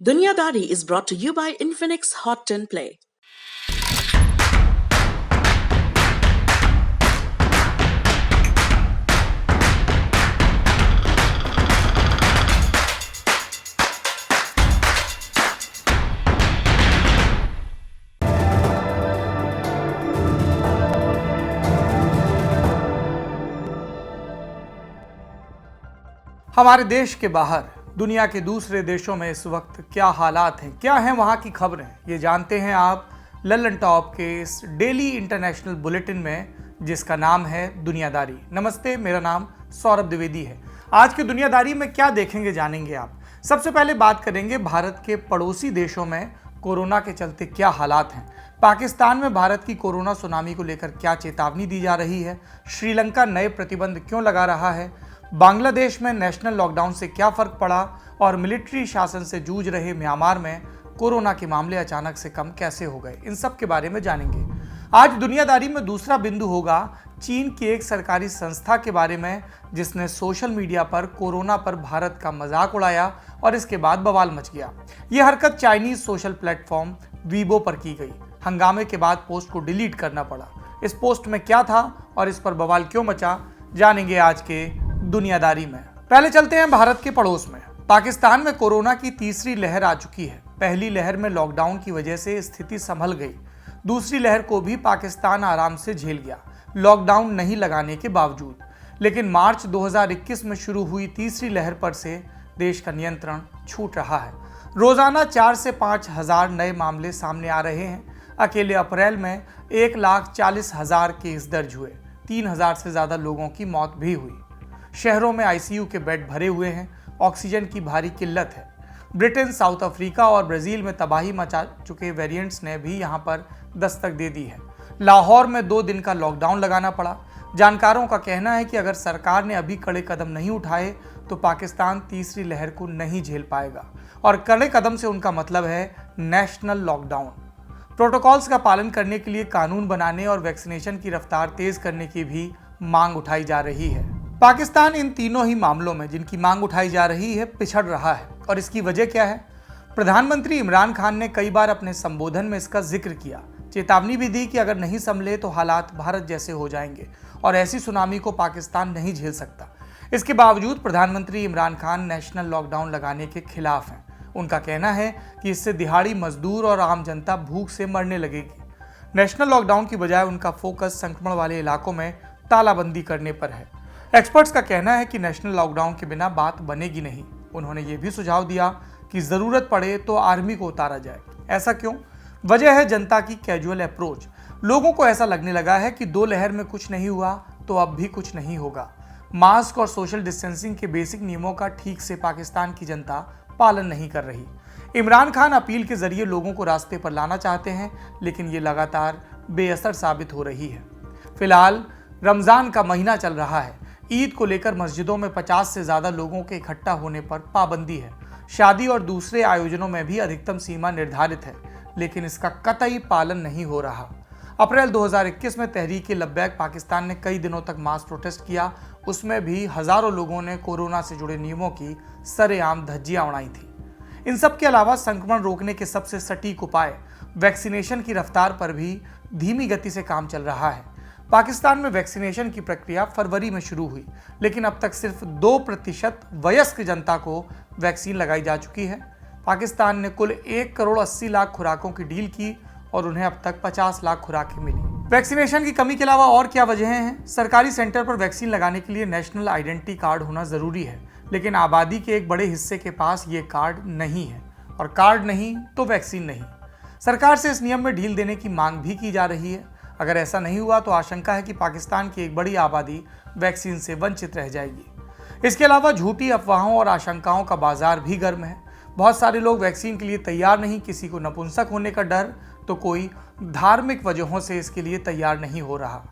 Dunyadari is brought to you by Infinix Hot 10 Play. हमारे देश के बाहर दुनिया के दूसरे देशों में इस वक्त क्या हालात हैं, क्या हैं वहाँ की खबरें, ये जानते हैं आप लल्लन टॉप के इस डेली इंटरनेशनल बुलेटिन में, जिसका नाम है दुनियादारी। नमस्ते, मेरा नाम सौरभ द्विवेदी है। आज की दुनियादारी में क्या देखेंगे जानेंगे आप। सबसे पहले बात करेंगे भारत के पड़ोसी देशों में कोरोना के चलते क्या हालात हैं। पाकिस्तान में भारत की कोरोना सुनामी को लेकर क्या चेतावनी दी जा रही है। श्रीलंका नए प्रतिबंध क्यों लगा रहा है। बांग्लादेश में नेशनल लॉकडाउन से क्या फर्क पड़ा और मिलिट्री शासन से जूझ रहे म्यांमार में कोरोना के मामले अचानक से कम कैसे हो गए, इन सब के बारे में जानेंगे। आज दुनियादारी में दूसरा बिंदु होगा चीन की एक सरकारी संस्था के बारे में, जिसने सोशल मीडिया पर कोरोना पर भारत का मजाक उड़ाया और इसके बाद बवाल मच गया। यह हरकत चाइनीज सोशल प्लेटफॉर्म वीबो पर की गई। हंगामे के बाद पोस्ट को डिलीट करना पड़ा। इस पोस्ट में क्या था और इस पर बवाल क्यों मचा, जानेंगे आज के दुनियादारी में। पहले चलते हैं भारत के पड़ोस में। पाकिस्तान में कोरोना की तीसरी लहर आ चुकी है। पहली लहर में लॉकडाउन की वजह से स्थिति संभल गई। दूसरी लहर को भी पाकिस्तान आराम से झेल गया, लॉकडाउन नहीं लगाने के बावजूद। लेकिन मार्च 2021 में शुरू हुई तीसरी लहर पर से देश का नियंत्रण छूट रहा है। रोजाना 4 से 5 हजार नए मामले सामने आ रहे हैं। अकेले अप्रैल में 1,40,000 केस दर्ज हुए। 3,000 से ज्यादा लोगों की मौत भी हुई। शहरों में आईसीयू के बेड भरे हुए हैं। ऑक्सीजन की भारी किल्लत है। ब्रिटेन, साउथ अफ्रीका और ब्राजील में तबाही मचा चुके वेरिएंट्स ने भी यहां पर दस्तक दे दी है। लाहौर में 2 दिन का लॉकडाउन लगाना पड़ा। जानकारों का कहना है कि अगर सरकार ने अभी कड़े कदम नहीं उठाए तो पाकिस्तान तीसरी लहर को नहीं झेल पाएगा। और कड़े कदम से उनका मतलब है नेशनल लॉकडाउन। प्रोटोकॉल्स का पालन करने के लिए कानून बनाने और वैक्सीनेशन की रफ्तार तेज करने की भी मांग उठाई जा रही है। पाकिस्तान इन तीनों ही मामलों में जिनकी मांग उठाई जा रही है पिछड़ रहा है। और इसकी वजह क्या है? प्रधानमंत्री इमरान खान ने कई बार अपने संबोधन में इसका जिक्र किया। चेतावनी भी दी कि अगर नहीं संभले तो हालात भारत जैसे हो जाएंगे और ऐसी सुनामी को पाकिस्तान नहीं झेल सकता। इसके बावजूद प्रधानमंत्री इमरान खान नेशनल लॉकडाउन लगाने के खिलाफ हैं। उनका कहना है कि इससे दिहाड़ी मजदूर और आम जनता भूख से मरने लगेगी। नेशनल लॉकडाउन की बजाय उनका फोकस संक्रमण वाले इलाकों में तालाबंदी करने पर है। एक्सपर्ट्स का कहना है कि नेशनल लॉकडाउन के बिना बात बनेगी नहीं। उन्होंने ये भी सुझाव दिया कि जरूरत पड़े तो आर्मी को उतारा जाए। ऐसा क्यों? वजह है जनता की कैजुअल अप्रोच। लोगों को ऐसा लगने लगा है कि 2 लहर में कुछ नहीं हुआ तो अब भी कुछ नहीं होगा। मास्क और सोशल डिस्टेंसिंग के बेसिक नियमों का ठीक से पाकिस्तान की जनता पालन नहीं कर रही। इमरान खान अपील के जरिए लोगों को रास्ते पर लाना चाहते हैं, लेकिन ये लगातार बेअसर साबित हो रही है। फिलहाल रमजान का महीना चल रहा है। ईद को लेकर मस्जिदों में 50 से ज्यादा लोगों के इकट्ठा होने पर पाबंदी है। शादी और दूसरे आयोजनों में भी अधिकतम सीमा निर्धारित है, लेकिन इसका कतई पालन नहीं हो रहा। अप्रैल 2021 में तहरीक-ए-लब्बैक पाकिस्तान ने कई दिनों तक मास प्रोटेस्ट किया। उसमें भी हजारों लोगों ने कोरोना से जुड़े नियमों की सरेआम धज्जियां उड़ाई थी। इन सब के अलावा संक्रमण रोकने के सबसे सटीक उपाय वैक्सीनेशन की रफ्तार पर भी धीमी गति से काम चल रहा है। पाकिस्तान में वैक्सीनेशन की प्रक्रिया फरवरी में शुरू हुई, लेकिन अब तक सिर्फ 2% वयस्क जनता को वैक्सीन लगाई जा चुकी है। पाकिस्तान ने कुल 1,80,00,000 खुराकों की डील की और उन्हें अब तक 50 लाख खुराकें मिली। वैक्सीनेशन की कमी के अलावा और क्या वजहें हैं? सरकारी सेंटर पर वैक्सीन लगाने के लिए नेशनल आइडेंटिटी कार्ड होना जरूरी है, लेकिन आबादी के एक बड़े हिस्से के पास ये कार्ड नहीं है, और कार्ड नहीं तो वैक्सीन नहीं। सरकार से इस नियम में ढील देने की मांग भी की जा रही है। अगर ऐसा नहीं हुआ तो आशंका है कि पाकिस्तान की एक बड़ी आबादी वैक्सीन से वंचित रह जाएगी। इसके अलावा झूठी अफवाहों और आशंकाओं का बाजार भी गर्म है। बहुत सारे लोग वैक्सीन के लिए तैयार नहीं, किसी को नपुंसक होने का डर, तो कोई धार्मिक वजहों से इसके लिए तैयार नहीं हो रहा।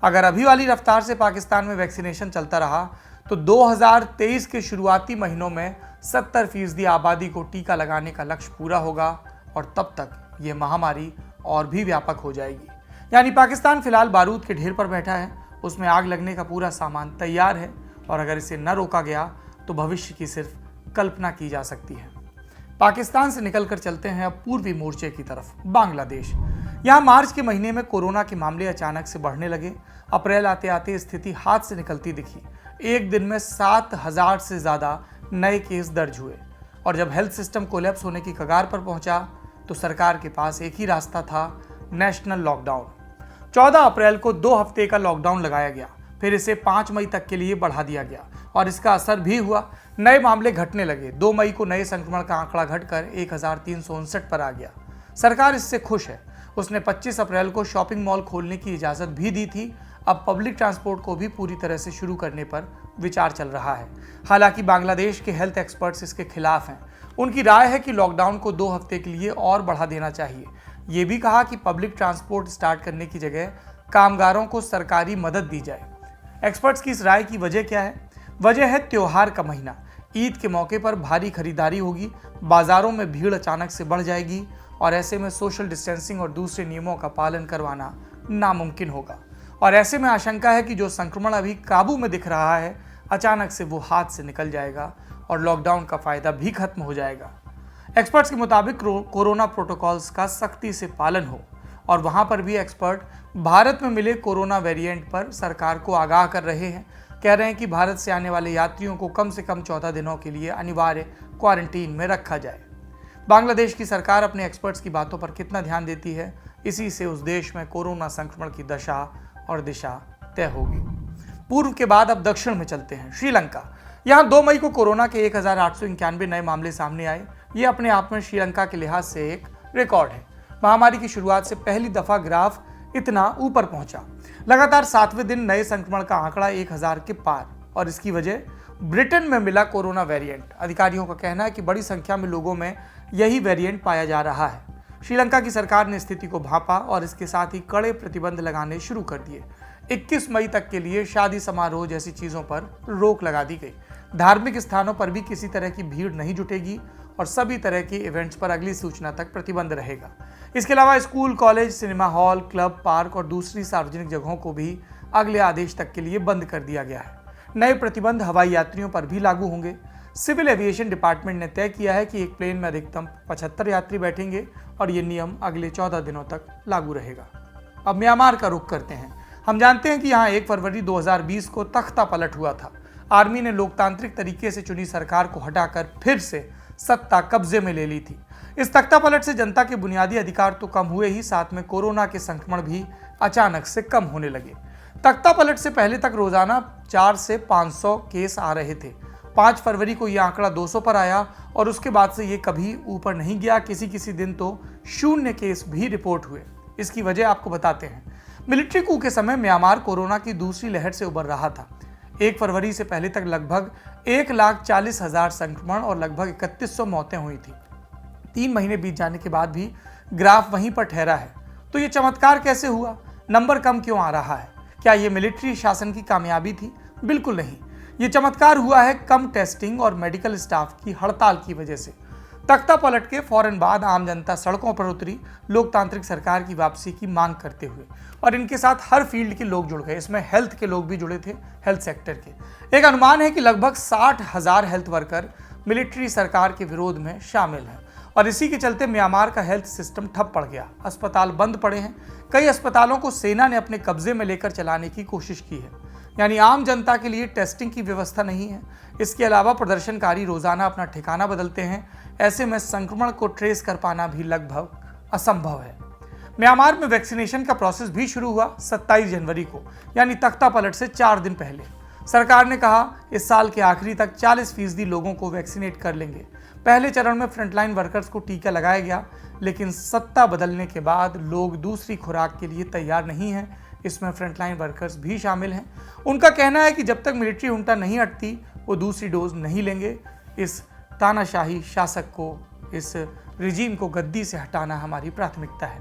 अगर अभी वाली रफ्तार से पाकिस्तान में वैक्सीनेशन चलता रहा तो 2023 के शुरुआती महीनों में 70% आबादी को टीका लगाने का लक्ष्य पूरा होगा और तब तक ये महामारी और भी व्यापक हो जाएगी। यानी पाकिस्तान फिलहाल बारूद के ढेर पर बैठा है, उसमें आग लगने का पूरा सामान तैयार है और अगर इसे न रोका गया तो भविष्य की सिर्फ कल्पना की जा सकती है। पाकिस्तान से निकलकर चलते हैं अब पूर्वी मोर्चे की तरफ, बांग्लादेश। यहाँ मार्च के महीने में कोरोना के मामले अचानक से बढ़ने लगे। अप्रैल आते आते स्थिति हाथ से निकलती दिखी। एक दिन में 7,000 से ज़्यादा नए केस दर्ज हुए और जब हेल्थ सिस्टम कोलैप्स होने की कगार पर पहुंचा तो सरकार के पास एक ही रास्ता था, नेशनल लॉकडाउन। 14 अप्रैल को 2 हफ्ते का लॉकडाउन लगाया गया, फिर इसे 5 मई तक के लिए बढ़ा दिया गया और इसका असर भी हुआ। नए मामले घटने लगे। 2 मई को नए संक्रमण का आंकड़ा घटकर 1359 पर आ गया। सरकार इससे खुश है। उसने 25 अप्रैल को शॉपिंग मॉल खोलने की इजाज़त भी दी थी। अब पब्लिक ट्रांसपोर्ट को भी पूरी तरह से शुरू करने पर विचार चल रहा है। हालांकि बांग्लादेश के हेल्थ एक्सपर्ट्स इसके खिलाफ हैं। उनकी राय है कि लॉकडाउन को 2 हफ्ते के लिए और बढ़ा देना चाहिए। ये भी कहा कि पब्लिक ट्रांसपोर्ट स्टार्ट करने की जगह कामगारों को सरकारी मदद दी जाए। एक्सपर्ट्स की इस राय की वजह क्या है? वजह है त्योहार का महीना। ईद के मौके पर भारी खरीदारी होगी, बाजारों में भीड़ अचानक से बढ़ जाएगी और ऐसे में सोशल डिस्टेंसिंग और दूसरे नियमों का पालन करवाना नामुमकिन होगा। और ऐसे में आशंका है कि जो संक्रमण अभी काबू में दिख रहा है, अचानक से वो हाथ से निकल जाएगा और लॉकडाउन का फायदा भी खत्म हो जाएगा। एक्सपर्ट्स के मुताबिक कोरोना प्रोटोकॉल्स का सख्ती से पालन हो और वहां पर भी एक्सपर्ट भारत में मिले कोरोना वेरिएंट पर सरकार को आगाह कर रहे हैं। कह रहे हैं कि भारत से आने वाले यात्रियों को कम से कम 14 दिनों के लिए अनिवार्य क्वारंटीन में रखा जाए। बांग्लादेश की सरकार अपने एक्सपर्ट्स की बातों पर कितना ध्यान देती है, इसी से उस देश में कोरोना संक्रमण की दशा और दिशा तय होगी। पूर्व के बाद अब दक्षिण में चलते हैं, श्रीलंका। यहाँ 2 मई को कोरोना के 1891 नए मामले सामने आए। ये अपने आप में श्रीलंका के लिहाज से एक रिकॉर्ड है। महामारी की शुरुआत से पहली दफा ग्राफ इतना ऊपर पहुंचा। लगातार 7वें दिन नए संक्रमण का आंकड़ा 1000 के पार और इसकी वजह ब्रिटेन में मिला कोरोना वेरिएंट। अधिकारियों का कहना है कि बड़ी संख्या में लोगों में यही वेरिएंट पाया जा रहा है। श्रीलंका की सरकार ने स्थिति को भांपा और इसके साथ ही कड़े प्रतिबंध लगाने शुरू कर दिए। 21 मई तक के लिए शादी समारोह जैसी चीजों पर रोक लगा दी गई। धार्मिक स्थानों पर भी किसी तरह की भीड़ नहीं जुटेगी और सभी तरह के इवेंट्स पर अगली सूचना तक प्रतिबंध रहेगा। इसके अलावा school, college, cinema hall, club, park और दूसरी सार्वजनिक जगहों को भी अगले आदेश तक के लिए बंद कर दिया गया है। नए प्रतिबंध हवाई यात्रियों पर भी लागू होंगे। सिविल एविएशन डिपार्टमेंट ने तय किया है कि एक प्लेन में अधिकतम 75 यात्री बैठेंगे और ये नियम अगले 14 दिनों तक लागू रहेगा। अब म्यांमार का रुख करते हैं। हम जानते हैं कि यहाँ 1 फरवरी 2020 को तख्ता पलट हुआ था। आर्मी ने लोकतांत्रिक तरीके से चुनी सरकार को हटाकर फिर से सत्ता कब्जे में ले ली थी। इस तख्ता पलट से जनता के बुनियादी अधिकार तो कम हुए ही, साथ में कोरोना के संक्रमण भी अचानक से कम होने लगे। तख्ता पलट से पहले तक रोजाना 400 से 500 केस आ रहे थे। 5 फरवरी को यह आंकड़ा 200 पर आया और उसके बाद से ये कभी ऊपर नहीं गया। किसी दिन तो 0 केस भी रिपोर्ट हुए। इसकी वजह आपको बताते हैं। मिलिट्री कू के समय म्यांमार कोरोना की दूसरी लहर से उबर रहा था। 1 फरवरी से पहले तक लगभग 1,40,000 संक्रमण और लगभग 3100 मौतें हुई थी। 3 महीने बीत जाने के बाद भी ग्राफ वहीं पर ठहरा है। तो ये चमत्कार कैसे हुआ? नंबर कम क्यों आ रहा है? क्या ये मिलिट्री शासन की कामयाबी थी? बिल्कुल नहीं। ये चमत्कार हुआ है कम टेस्टिंग और मेडिकल स्टाफ की हड़ताल की वजह से। तख्ता पलट के फौरन बाद आम जनता सड़कों पर उतरी, लोकतांत्रिक सरकार की वापसी की मांग करते हुए, और इनके साथ हर फील्ड के लोग जुड़ गए। इसमें हेल्थ के लोग भी जुड़े थे, हेल्थ सेक्टर के। एक अनुमान है कि लगभग 60,000 हेल्थ वर्कर मिलिट्री सरकार के विरोध में शामिल हैं और इसी के चलते म्यांमार का हेल्थ सिस्टम ठप पड़ गया। अस्पताल बंद पड़े हैं। कई अस्पतालों को सेना ने अपने कब्जे में लेकर चलाने की कोशिश की है, यानी आम जनता के लिए टेस्टिंग की व्यवस्था नहीं है। इसके अलावा प्रदर्शनकारी रोजाना अपना ठिकाना बदलते हैं। ऐसे में संक्रमण को ट्रेस कर पाना भी लगभग असंभव है। म्यांमार में वैक्सीनेशन का प्रोसेस भी शुरू हुआ 27 जनवरी को, यानी तख्ता पलट से 4 दिन पहले। सरकार ने कहा इस साल के आखिरी तक 40% लोगों को वैक्सीनेट कर लेंगे। पहले चरण में फ्रंटलाइन वर्कर्स को टीका लगाया गया, लेकिन सत्ता बदलने के बाद लोग दूसरी खुराक के लिए तैयार नहीं हैं। इसमें फ्रंटलाइन वर्कर्स भी शामिल हैं। उनका कहना है कि जब तक मिलिट्री हुंटा नहीं हटती, वो दूसरी डोज नहीं लेंगे। इस तानाशाही शासक को, इस रिजीम को गद्दी से हटाना हमारी प्राथमिकता है।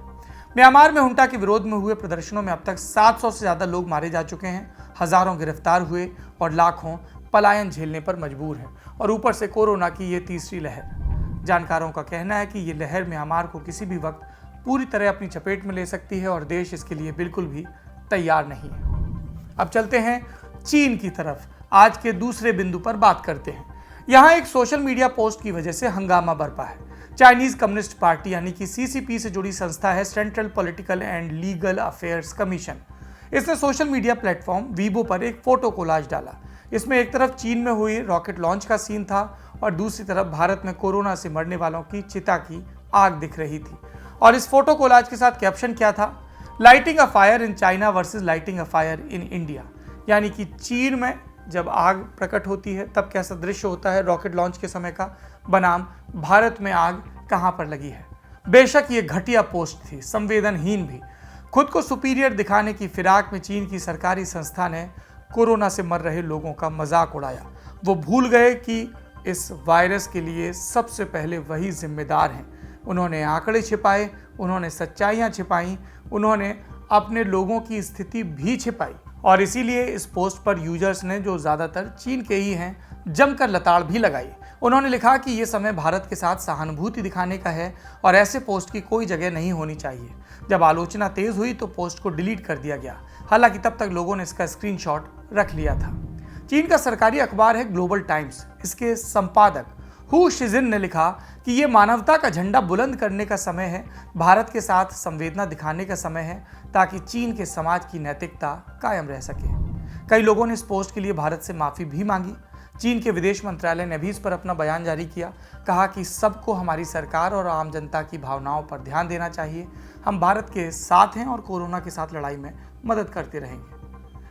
म्यांमार में हुंटा के विरोध में हुए प्रदर्शनों में अब तक 700 से ज़्यादा लोग मारे जा चुके हैं, हजारों गिरफ्तार हुए और लाखों पलायन झेलने पर मजबूर हैं। और ऊपर से कोरोना की ये तीसरी लहर। जानकारों का कहना है कि ये लहर म्यांमार को किसी भी वक्त पूरी तरह अपनी चपेट में ले सकती है और देश इसके लिए बिल्कुल भी तैयार नहीं है। अब चलते हैं चीन की तरफ। आज के दूसरे बिंदु पर बात करते हैं। यहाँ एक सोशल मीडिया पोस्ट की वजह से हंगामा बरपा है। चाइनीज कम्युनिस्ट पार्टी यानी कि सीसीपी से जुड़ी संस्था है central political and legal affairs commission. इसने सोशल मीडिया प्लेटफॉर्म वीबो पर एक फोटो कोलाज डाला। इसमें एक तरफ चीन में हुई रॉकेट लॉन्च का सीन था और दूसरी तरफ भारत में कोरोना से मरने वालों की चिता की आग दिख रही थी। और इस फोटो कोलाज के साथ कैप्शन क्या था? Lighting a fire in China versus lighting a fire in India. यानी कि चीन में जब आग प्रकट होती है तब कैसा दृश्य होता है रॉकेट लॉन्च के समय का, बनाम भारत में आग कहां पर लगी है। बेशक ये घटिया पोस्ट थी, संवेदनहीन भी। खुद को सुपीरियर दिखाने की फिराक में चीन की सरकारी संस्था ने कोरोना से मर रहे लोगों का मजाक उड़ाया। वो भूल गए कि इस वायरस के लिए सबसे पहले वही जिम्मेदार हैं। उन्होंने आंकड़े छिपाए, उन्होंने सच्चाइयां छिपाई, उन्होंने अपने लोगों की स्थिति भी छिपाई। और इसीलिए इस पोस्ट पर यूजर्स ने, जो ज़्यादातर चीन के ही हैं, जमकर लताड़ भी लगाई। उन्होंने लिखा कि ये समय भारत के साथ सहानुभूति दिखाने का है और ऐसे पोस्ट की कोई जगह नहीं होनी चाहिए। जब आलोचना तेज हुई तो पोस्ट को डिलीट कर दिया गया। हालांकि तब तक लोगों ने इसका स्क्रीनशॉट रख लिया था। चीन का सरकारी अखबार है ग्लोबल टाइम्स। इसके संपादक हु शिजिन ने लिखा कि ये मानवता का झंडा बुलंद करने का समय है, भारत के साथ संवेदना दिखाने का समय है, ताकि चीन के समाज की नैतिकता कायम रह सके। कई लोगों ने इस पोस्ट के लिए भारत से माफ़ी भी मांगी। चीन के विदेश मंत्रालय ने भी इस पर अपना बयान जारी किया, कहा कि सबको हमारी सरकार और आम जनता की भावनाओं पर ध्यान देना चाहिए। हम भारत के साथ हैं और कोरोना के साथ लड़ाई में मदद करते रहेंगे।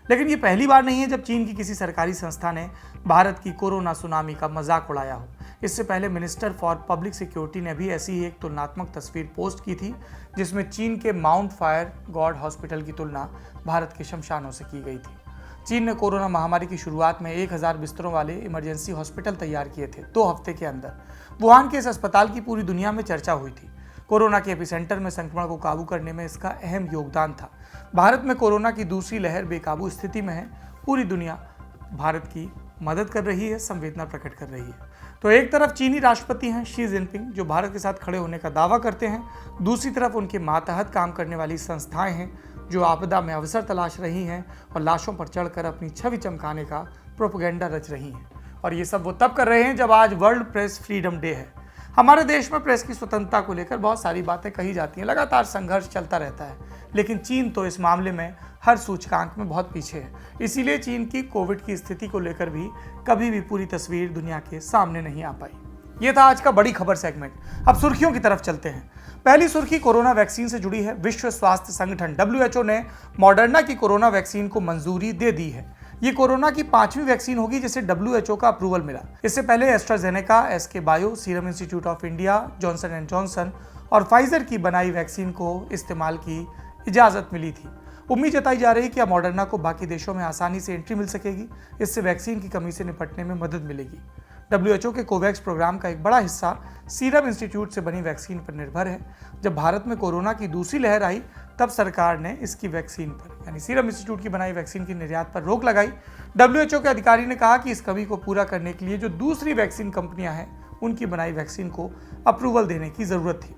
लेकिन ये पहली बार नहीं है जब चीन की किसी सरकारी संस्था ने भारत की कोरोना सुनामी का मजाक उड़ाया हो। इससे पहले मिनिस्टर फॉर पब्लिक सिक्योरिटी ने भी ऐसी ही एक तुलनात्मक तस्वीर पोस्ट की थी, जिसमें चीन के माउंट फायर गॉड हॉस्पिटल की तुलना भारत के शमशानों से की गई थी। चीन ने कोरोना महामारी की शुरुआत में 1000 बिस्तरों वाले इमरजेंसी हॉस्पिटल तैयार किए थे 2 हफ्ते के अंदर। वुहान के इस अस्पताल की पूरी दुनिया में चर्चा हुई थी। कोरोना के एपिसेंटर में संक्रमण को काबू करने में इसका अहम योगदान था। भारत में कोरोना की दूसरी लहर बेकाबू स्थिति में है। पूरी दुनिया भारत की मदद कर रही है, संवेदना प्रकट कर रही है। तो एक तरफ चीनी राष्ट्रपति हैं शी जिनपिंग, जो भारत के साथ खड़े होने का दावा करते हैं। दूसरी तरफ उनके मातहत काम करने वाली संस्थाएं हैं, जो आपदा में अवसर तलाश रही हैं और लाशों पर चढ़कर अपनी छवि चमकाने का प्रोपेगेंडा रच रही हैं। और ये सब वो तब कर रहे हैं जब आज वर्ल्ड प्रेस फ्रीडम डे है। हमारे देश में प्रेस की स्वतंत्रता को लेकर बहुत सारी बातें कही जाती हैं, लगातार संघर्ष चलता रहता है। लेकिन चीन तो इस मामले में हर सूचकांक में बहुत पीछे है। इसीलिए चीन की कोविड की स्थिति को लेकर भी कभी भी पूरी तस्वीर दुनिया के सामने नहीं आ पाई। ये था आज का बड़ी खबर सेगमेंट। अब सुर्खियों की तरफ चलते हैं। पहली सुर्खी कोरोना वैक्सीन से जुड़ी है। विश्व स्वास्थ्य संगठन WHO ने मॉडर्ना की कोरोना वैक्सीन को मंजूरी दे दी है। ये कोरोना की 5वीं वैक्सीन होगी जिसे WHO का अप्रूवल मिला। इससे पहले AstraZeneca, SK bio, serum institute of India, Johnson and Johnson और फाइजर की बनाई वैक्सीन को इस्तेमाल की इजाजत मिली थी। उम्मीद जताई जा रही है कि अब मॉडर्ना को बाकी देशों में आसानी से एंट्री मिल सकेगी। इससे वैक्सीन की कमी से निपटने में मदद मिलेगी। WHO के कोवैक्स प्रोग्राम का एक बड़ा हिस्सा सीरम इंस्टीट्यूट से बनी वैक्सीन पर निर्भर है। जब भारत में कोरोना की दूसरी लहर आई तब सरकार ने इसकी वैक्सीन पर, यानी सीरम इंस्टीट्यूट की बनाई वैक्सीन की निर्यात पर रोक लगाई। WHO के अधिकारी ने कहा कि इस कमी को पूरा करने के लिए जो दूसरी वैक्सीन कंपनियां हैं उनकी बनाई वैक्सीन को अप्रूवल देने की जरूरत थी।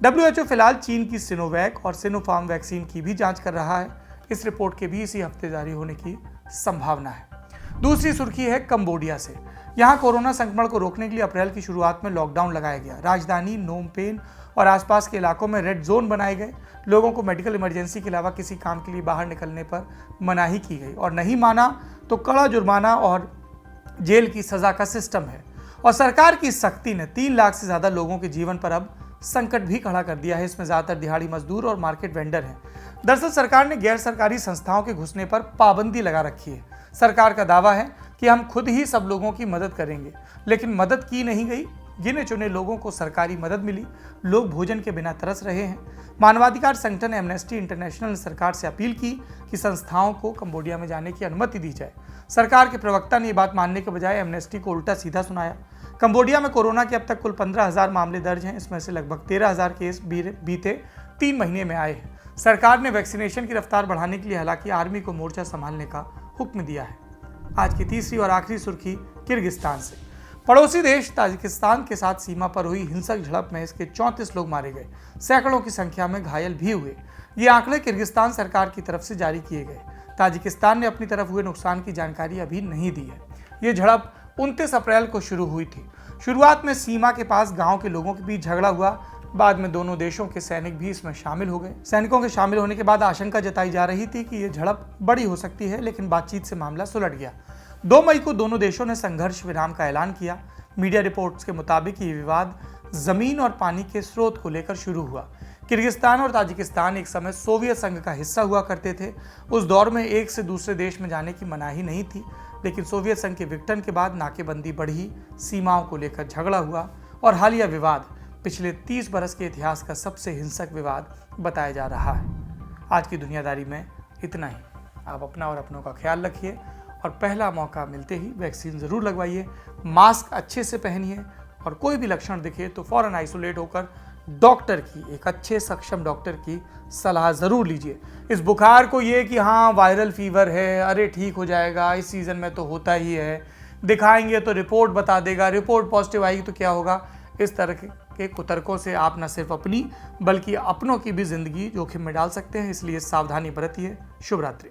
WHO फिलहाल चीन की सिनोवैक और सिनोफार्म वैक्सीन की भी जांच कर रहा है। इस रिपोर्ट के भी इसी हफ्ते जारी होने की संभावना है। दूसरी सुर्खी है कंबोडिया से। यहाँ कोरोना संक्रमण को रोकने के लिए अप्रैल की शुरुआत में लॉकडाउन लगाया गया। राजधानी नोम पेन और आसपास के इलाकों में रेड जोन बनाए गए। लोगों को मेडिकल इमरजेंसी के अलावा किसी काम के लिए बाहर निकलने पर मनाही की गई और नहीं माना तो कड़ा जुर्माना और जेल की सजा का सिस्टम है। और सरकार की सख्ती ने 3 लाख से ज़्यादा लोगों के जीवन पर अब संकट भी खड़ा कर दिया है। इसमें ज़्यादातर दिहाड़ी मजदूर और मार्केट वेंडर हैं। दरअसल सरकार ने गैर सरकारी संस्थाओं के घुसने पर पाबंदी लगा रखी है। सरकार का दावा है कि हम खुद ही सब लोगों की मदद करेंगे, लेकिन मदद की नहीं गई। गिने चुने लोगों को सरकारी मदद मिली। लोग भोजन के बिना तरस रहे हैं। मानवाधिकार संगठन एमनेस्टी इंटरनेशनल ने सरकार से अपील की कि संस्थाओं को कंबोडिया में जाने की अनुमति दी जाए। सरकार के प्रवक्ता ने ये बात मानने के बजाय एमनेस्टी को उल्टा सीधा सुनाया। कंबोडिया में कोरोना के अब तक कुल 15,000 मामले दर्ज हैं। इसमें से लगभग 13,000 केस बीते 3 महीने में आए हैं। सरकार ने वैक्सीनेशन की रफ्तार बढ़ाने के लिए हालांकि आर्मी को मोर्चा संभालने का हुक्म दिया है। आज की तीसरी और आखिरी सुर्खी किर्गिस्तान से। पड़ोसी देश ताजिकिस्तान के साथ सीमा पर हुई हिंसक झड़प में इसके 34 लोग मारे गए। सैकड़ों की संख्या में घायल भी हुए। ये आंकड़े किर्गिस्तान सरकार की तरफ से जारी किए गए। ताजिकिस्तान ने अपनी तरफ हुए नुकसान की जानकारी अभी नहीं दी है। ये झड़प 29 अप्रैल को शुरू हुई थी। शुरुआत में सीमा के पास गांव के लोगों के बीच झगड़ा हुआ, बाद में दोनों देशों के सैनिक भी इसमें शामिल हो गए। सैनिकों के शामिल होने के बाद आशंका जताई जा रही थी कि यह झड़प बड़ी हो सकती है, लेकिन बातचीत से मामला सुलझ गया। 2 मई को दोनों देशों ने संघर्ष विराम का ऐलान किया। मीडिया रिपोर्ट्स के मुताबिक ये विवाद जमीन और पानी के स्रोत को लेकर शुरू हुआ। किर्गिस्तान और ताजिकिस्तान एक समय सोवियत संघ का हिस्सा हुआ करते थे। उस दौर में एक से दूसरे देश में जाने की मनाही नहीं थी, लेकिन सोवियत संघ के विघटन के बाद नाकेबंदी बढ़ी, सीमाओं को लेकर झगड़ा हुआ और हालिया विवाद पिछले 30 बरस के इतिहास का सबसे हिंसक विवाद बताया जा रहा है। आज की दुनियादारी में इतना ही। आप अपना और अपनों का ख्याल रखिए और पहला मौका मिलते ही वैक्सीन ज़रूर लगवाइए, मास्क अच्छे से पहनिए और कोई भी लक्षण दिखे तो फ़ौरन आइसोलेट होकर डॉक्टर की, एक अच्छे सक्षम डॉक्टर की सलाह ज़रूर लीजिए। इस बुखार को ये कि हाँ वायरल फीवर है, अरे ठीक हो जाएगा, इस सीज़न में तो होता ही है, दिखाएंगे तो रिपोर्ट बता देगा, रिपोर्ट पॉजिटिव आएगी तो क्या होगा, इस तरह के कुतर्कों से आप न सिर्फ अपनी बल्कि अपनों की भी ज़िंदगी जोखिम में डाल सकते हैं। इसलिए सावधानी बरतिए। शुभ रात्रि।